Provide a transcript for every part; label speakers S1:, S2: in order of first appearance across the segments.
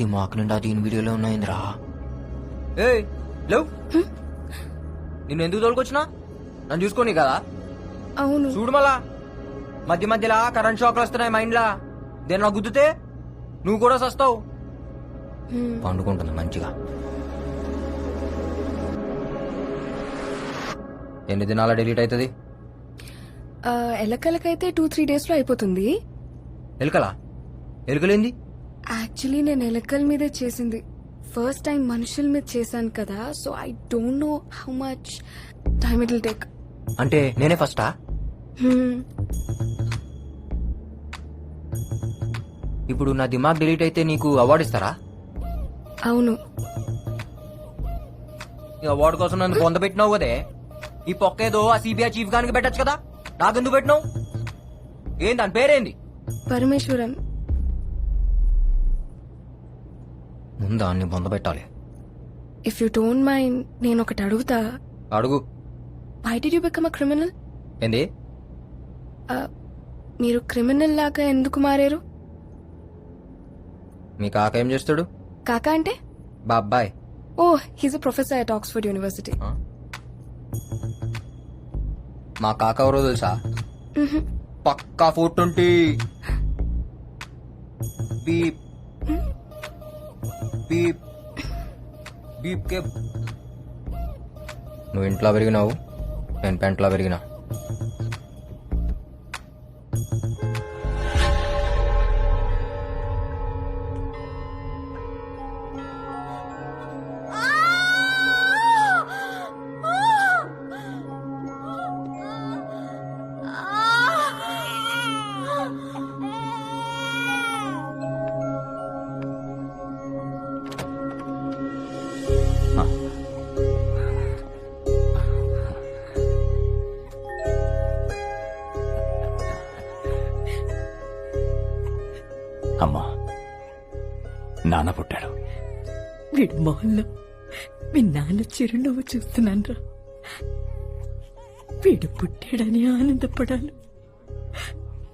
S1: దిమాక్ నిండా దీని వీడియోలో ఉన్నాయిందిరా. ఏ లేవు, నిన్ను ఎందుకు తోలుకొచ్చినా? నన్ను చూసుకోని కదా.
S2: అవును.
S1: చూడు మళ్ళా మధ్య మధ్యలా కరెంట్ షాక్లు వస్తున్నాయి మైండ్లా. దేనిలా గుద్దుతే నువ్వు కూడా సస్తావు. పండుకుంటుంది మంచిగా. ఎన్ని దినాల డిలీట్ అవుతుంది?
S2: ఎలకలకైతే 2-3 days లో అయిపోతుంది.
S1: ఎలుకలా? ఎలుకలేంది?
S2: యాక్చువల్లీ నేను ఎలకల మీదే చేసింది. ఫస్ట్ టైం మనుషుల మీద చేశాను కదా, so I don't know how much time it will take.
S1: అంటే నేనే ఫస్టా? ఇప్పుడు నా దిమాగ్ డిలీట్ అయితే నీకు అవార్డు ఇస్తారా?
S2: అవును.
S1: ఈ అవార్డు కోసం నన్ను పొందబెట్టినావు కదే. ఈ పొక్కేదో ఆ సిబిఐ చీఫ్ గానికి పెట్టచ్చు కదా, నాకెందుకు పెట్టినావు? ఏం దాని పేరేంది?
S2: పరమేశ్వరన్.
S1: ముందా అన్ని పొందబెట్టాలి.
S2: ఇఫ్ యూ డోంట్ మైండ్ నేను ఒకటి అడుగుతా.
S1: అడుగు.
S2: Why did you become a criminal?
S1: ఏంది?
S2: మీరు క్రిమినల్ లాగా ఎందుకు మారారు?
S1: మీ కాక ఏం చేస్తాడు?
S2: కాకా అంటే?
S1: బాబాయ్.
S2: Oh, he's a professor at Oxford university.
S1: మా కాక ఎవరో తెలుసా? పక్కా 420. బీప్ బీప్ బీప్ కే. నువ్వు ఇంట్లో పెరిగినావు, నేను పెంట్లో పెరిగినా.
S3: అమ్మా, నాన్న పుట్టాడు.
S4: వీడి మొహంలో మీ నాన్న చిరునవ్వు చూస్తున్నాన్రా. వీడు పుట్టాడని ఆనందపడాలి,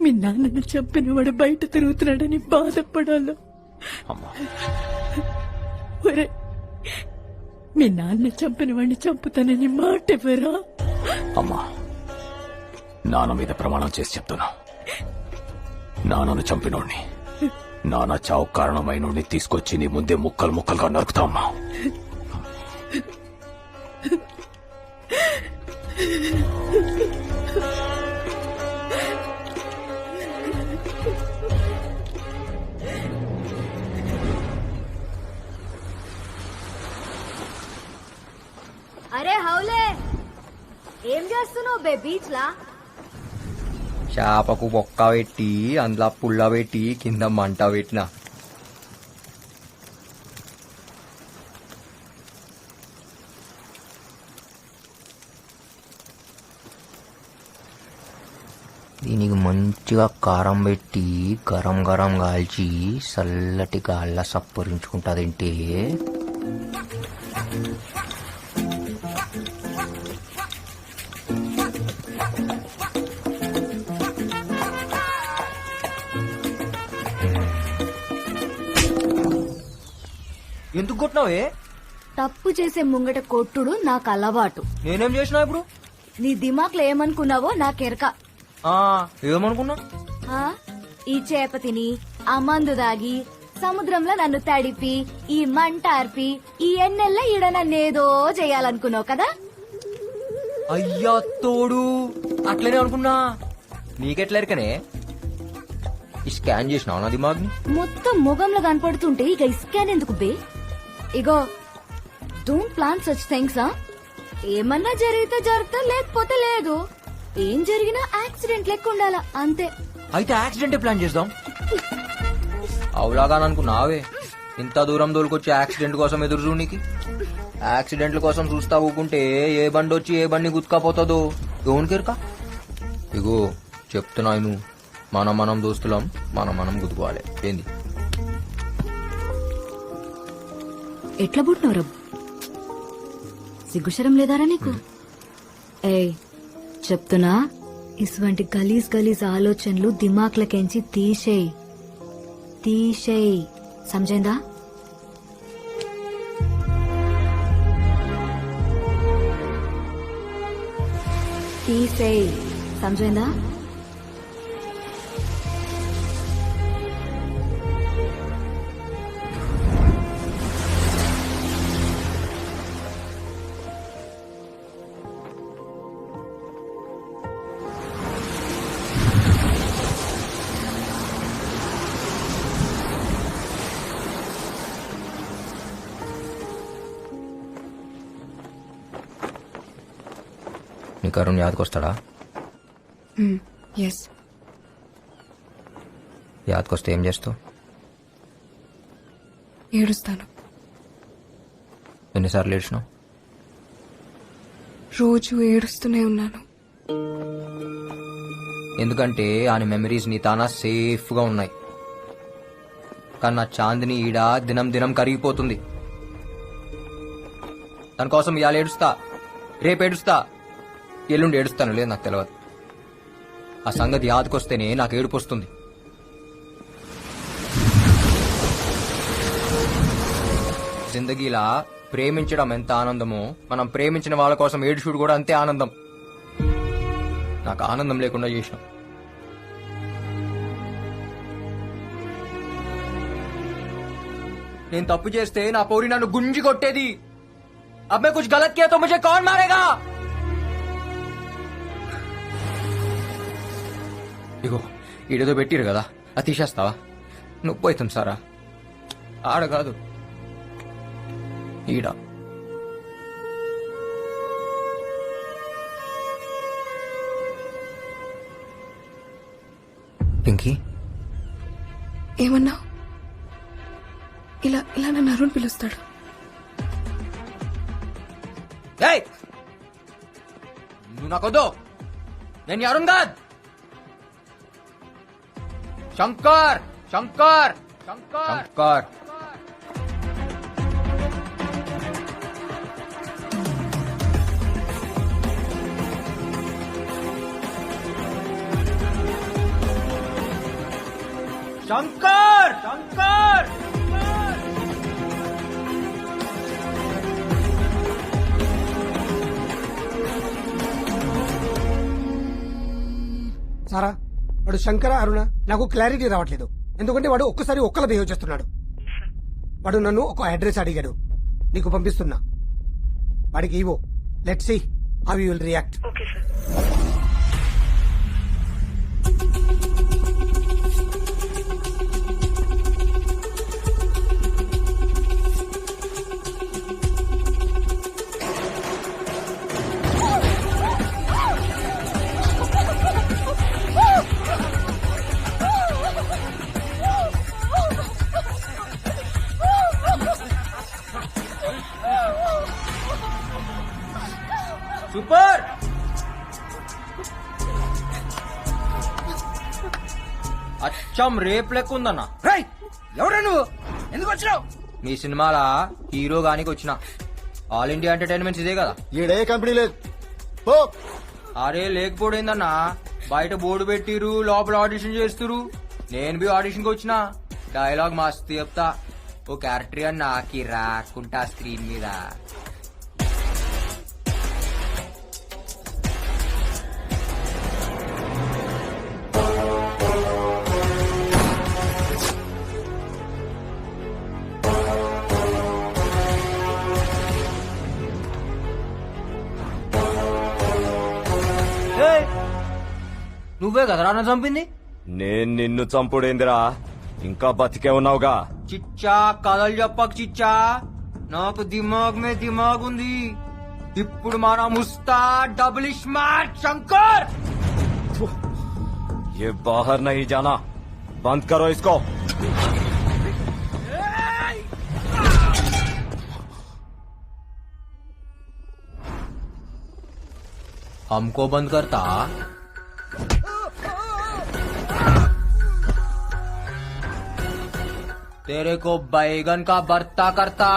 S4: మీ నాన్నను చంపిన వాడు బయట తిరుగుతున్నాడని బాధపడాలి.
S3: అమ్మా,
S4: ఒరే, మీ నాన్న చంపిన వాడిని చంపుతానని మాట ఎవరా?
S3: అమ్మా, నాన్న మీద ప్రమాణం చేసి చెప్తున్నా, నాన్నను చంపినోడిని, నాన్న చావు కారణమైనోడిని తీసుకొచ్చి నీ ముందే ముక్కలు ముక్కలుగా నరుకుతా. అమ్మా,
S5: అరే హౌలే, ఏం చేస్తున్నావు బే బీచ్ లా?
S1: చేపకు బొక్క పెట్టి అందులో పుల్ల పెట్టి కింద మంట పెట్టిన. దీనికి మంచిగా కారం పెట్టి గరం గరం కాల్చి చల్లటి గాళ్ళ సప్పరించుకుంటాదంటే ఎందుకు కొట్టినావే?
S5: తప్పు చేసే ముంగట కొట్టుడు నాకు అలవాటు.
S1: నేనేం చేసినా ఇప్పుడు?
S5: నీ దిమాక్లో ఏమనుకున్నావో నాకెరక.
S1: ఏమనుకున్నా?
S5: ఈ చేప తిని, ఆ మందు దాగి, సముద్రంలో నన్ను తడిపి, ఈ మంట ఆర్పి, ఈ ఎన్నెల్ల ఈడ నన్నేదో చేయాలనుకున్నావు కదా.
S1: అయ్యా తోడు, అట్లనే అనుకున్నా. నీకెట్లరికనే ఈ స్కాన్ చేసినావు నా దిమాగ్ని?
S5: మొత్తం ముఖంలో కనపడుతుంటే ఇక ఇస్కాన్ ఎందుకు బే? ఇగో, డోంట్ ప్లాన్ సచ్ థింగ్స్. ఏమన్నా జరిగితే జరుగుతా, లేకపోతే లేదు. ఏం జరిగినా యాక్సిడెంట్ లెక్క ఉండాలా, అంతే.
S1: అయితే యాక్సిడెంట్ ప్లాన్ చేద్దాం. అవులాగా అనుకున్నావే, ఇంత దూరం దోలుకొచ్చి యాక్సిడెంట్ కోసం ఎదురు చూడనికి. యాక్సిడెంట్ల కోసం చూస్తా ఊకుంటే ఏ బండి వచ్చి ఏ బండి గుత్తుకపోతుందో ఎవరికెరక. ఇగో చెప్తున్నాను, మనం దోస్తులం, మనం గుద్దుకోవాలి. ఏంది?
S5: ఎట్లా పుట్టినవరా? సిగ్గుశరం లేదారా నీకు? ఏయ్ చెప్తున్నా, ఇటువంటి గలీజ్ ఆలోచనలు దిమాక్లకెంచి తీసేయ్. సమజైందా? తీసేయ్, సమజైందా?
S1: నీకు అరుణ్ యాదకొస్తాడా?
S2: ఎస్.
S1: యాదకొస్తే ఏం చేస్తావు?
S2: ఏడుస్తాను.
S1: ఎన్నిసార్లు ఏడ్చినావు?
S2: రోజు ఏడుస్తూనే ఉన్నాను.
S1: ఎందుకంటే ఆయన మెమరీస్ నీ తానా సేఫ్ గా ఉన్నాయి. కానీ నా చాందిని ఈడ దినం దినం కరిగిపోతుంది. దాని కోసం ఇవాళ ఏడుస్తా, రేపు ఏడుస్తా, ఎల్లుండి ఏడుస్తాను, లేదు నాకు తెలియదు. ఆ సంగతి యాదకొస్తేనే నాకు ఏడుపు వస్తుంది. జిందగీలా ప్రేమించడం ఎంత ఆనందమో, మనం ప్రేమించిన వాళ్ళ కోసం ఏడుచుడు కూడా అంతే ఆనందం. నాకు ఆనందం లేకుండా చేసినాం. నేను తప్పు చేస్తే నా పౌరి నన్ను గుంజి కొట్టేది. अब मैं कुछ गलत किया तो मुझे कौन मारेगा? ఇగో ఈడేదో పెట్టిరు కదా, అది తీసేస్తావా? నొప్పి అవుతుంది సారా. ఆడ కాదు, ఈడ. పింకీ,
S2: ఏమన్నావు? ఇలా ఇలా నన్ను అరుణ్ పిలుస్తాడు.
S1: ఏయ్, నువ్వు నాకొద్దు. నేను అరుణ్ కాదు, శంకర్. శంకర్ శంకర్ శంకర్ శంకర్.
S6: సారా, వాడు శంకర అరుణ నాకు క్లారిటీ రావట్లేదు. ఎందుకంటే వాడు ఒక్కసారి ఒక్కలా బిహేవ్ చేస్తున్నాడు. వాడు నన్ను ఒక అడ్రస్ అడిగాడు, నీకు పంపిస్తున్నా. వాడికి ఇవో, let's see how you will react.
S1: Super. అచ్చం రేప్ లెక్క ఉందన్న.
S6: ఎవరా నువ్వు? ఎందుకు వచ్చినావు?
S1: మీ సినిమాల హీరో గానికి వచ్చిన. ఆల్ ఇండియా ఎంటర్టైన్మెంట్స్ ఇదే కదా.
S7: ఈడే కంపెనీ లేదు.
S1: అరే లేకపోయిందన్నా, బయట బోర్డు పెట్టిరు, లోపల ఆడిషన్ చేస్తురు. నేను బి ఆడిషన్ కి వచ్చిన. డైలాగ్ మస్తు చెప్తా. ఓ క్యారెక్టర్ అని నాకి రాకుంటా స్క్రీన్ మీద. నువ్వే కదరా నన్ను చంపింది?
S7: నేను నిన్ను చంపుడేందిరా, ఇంకా బతికే ఉన్నావుగా.
S1: చిచ్చా కథలు చెప్పకు చిచ్చా, నాకు దిమాగ్ మే దిమాగ్ ఉంది. ఇప్పుడు మన ముస్తా డబుల్ స్మార్ట్ శంకర్.
S7: ये बाहर नहीं जाना, बंद करो इसको.
S1: हमको बंद करता? तेरे को बैगन का भरता करता.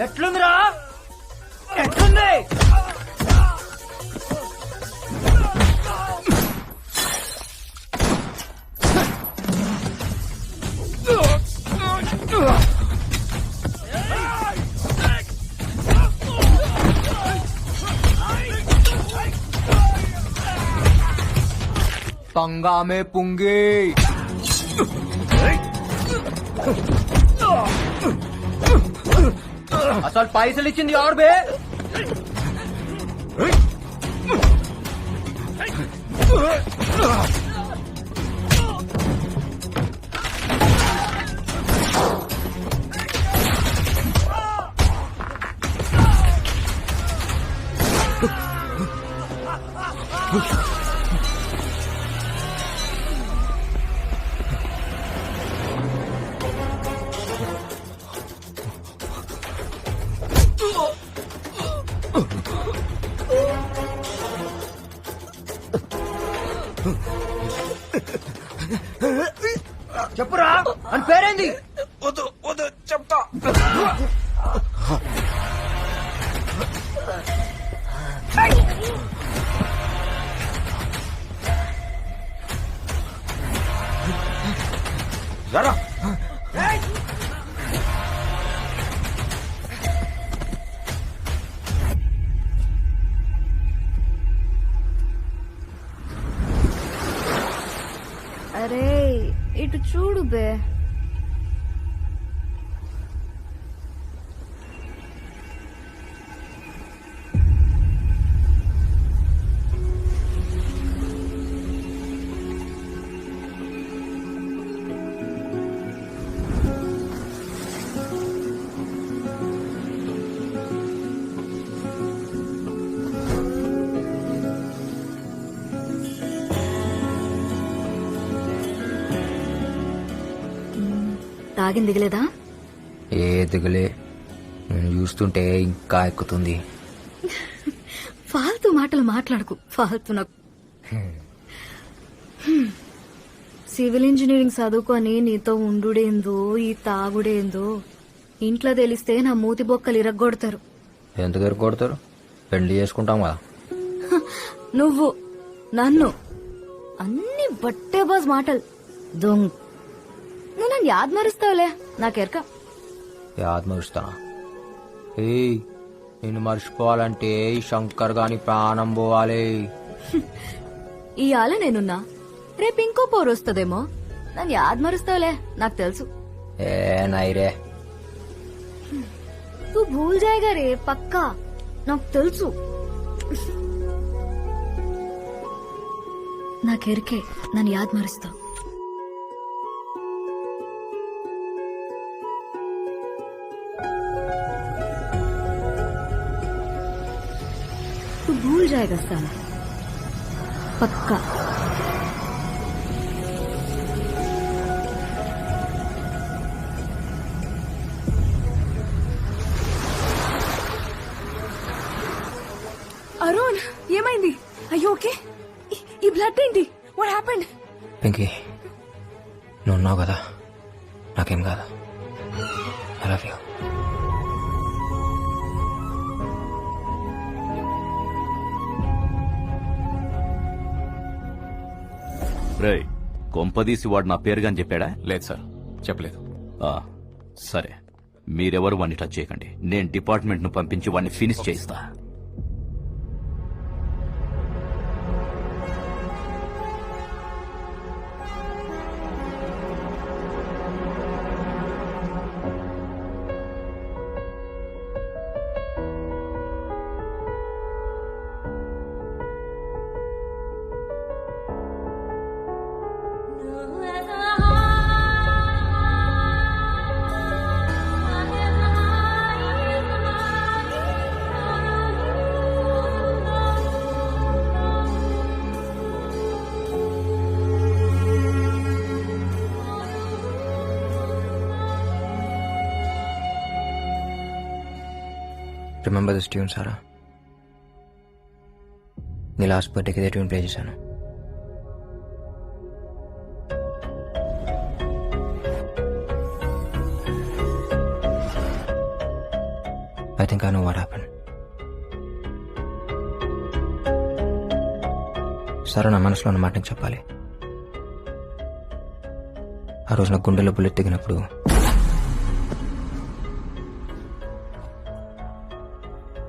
S1: ఎట్లుందిరా ఎట్లుంది पंगा में पुंगी అసలు పైసలు ఇచ్చింది ఎవరు బే చెప్పురా అని పేరేంది
S6: చెప్తా
S7: జరా
S5: అరే ఇటు చూడు బే. తాగింది దిగలేదా?
S1: ఏ దిగులే నేను చూస్తుంటే ఇంకా ఎక్కుతుంది.
S5: ఫాల్తూ మాటలు మాట్లాడకు. ఫాల్తూ నాకు సివిల్ ఇంజనీరింగ్ చదువుకొని నీతో ఉండుడేందో ఈ తాగుడేందో ఇంట్లో తెలిస్తే నా మూతి బొక్కలు ఇరగ్గొడతారు.
S1: ఎందుకు ఎరుకొడతారు? పెళ్లి చేసుకుంటాం కదా.
S5: నువ్వు నన్ను అన్ని బట్టే బాజ్ మాటలు దొంగ. నువ్వు నన్ను యాద్ మరుస్తావులే నాకెరక.
S1: యాద్ మరుస్తానా? ఏయ్ నిన్ను మర్చిపోవాలంటే ఈ శంకర్ గాని ప్రాణం పోవాలి.
S5: ఇవాళ నేనున్నా, రేపు ఇంకో పోరు వస్తుందేమో. నన్ను యాద్ మరుస్తావులే నాకు తెలుసు.
S1: ఏ నైరే
S5: తూ భూల్ జాయేగా రే పక్కా నాకు తెలుసు. నాకెరికే నన్ను యాద్ మరుస్తావు. तू भूल जाएगा साला पक्का.
S2: అరుణ్ ఏమైంది? అయ్యో ఓకే. ఈ బ్లడ్ ఏంటి? What happened?
S1: పింకీ నువ్వు ఉన్నావు కదా, నాకేం కాదు. I love you.
S3: రేయ్ కొంపదీసి వాడు నా పేరుగాని చెప్పాడా?
S8: లేదు సార్, చెప్పలేదు.
S3: ఆ, సరే మీరెవరు వాడిని టచ్ చేయకండి. నేను డిపార్ట్మెంట్ ను పంపించి వాడిని ఫినిష్ చేయిస్తా.
S1: రిమెంబర్ దిస్ ట్యూన్ సారా? నీ లాస్ట్ బర్త్డేకి ఇదే ట్యూన్ ప్లే చేశాను. I think I know what happen. సరే, నా మనసులో ఉన్న మాట నీకు చెప్పాలి. ఆ రోజు నా గుండెలో బుల్లెట్ దిగినప్పుడు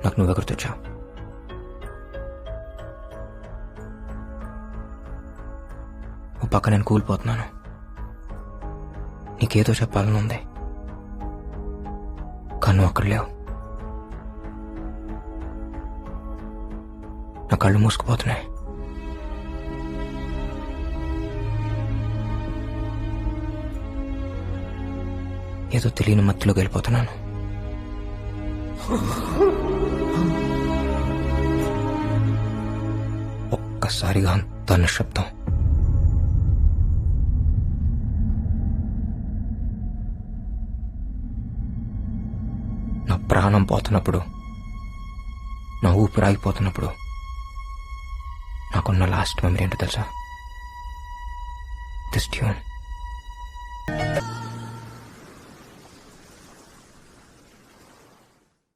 S1: నాకు నువ్వే గుర్తొచ్చావు. ఓ పక్క నేను కూలిపోతున్నాను, నీకేదో చెప్పాలని ఉంది, కానీ నువ్వు అక్కడ లేవు. నా కళ్ళు మూసుకుపోతున్నాయి. ఏదో తెలియని మత్తులోకి వెళ్ళిపోతున్నాను. ఒక్కసారిగా అంత నిశ్శబ్దం. నా ప్రాణం పోతున్నప్పుడు, నా ఊపిరి ఆగిపోతున్నప్పుడు నాకున్న లాస్ట్ మెమరీ ఏంటో తెలుసా?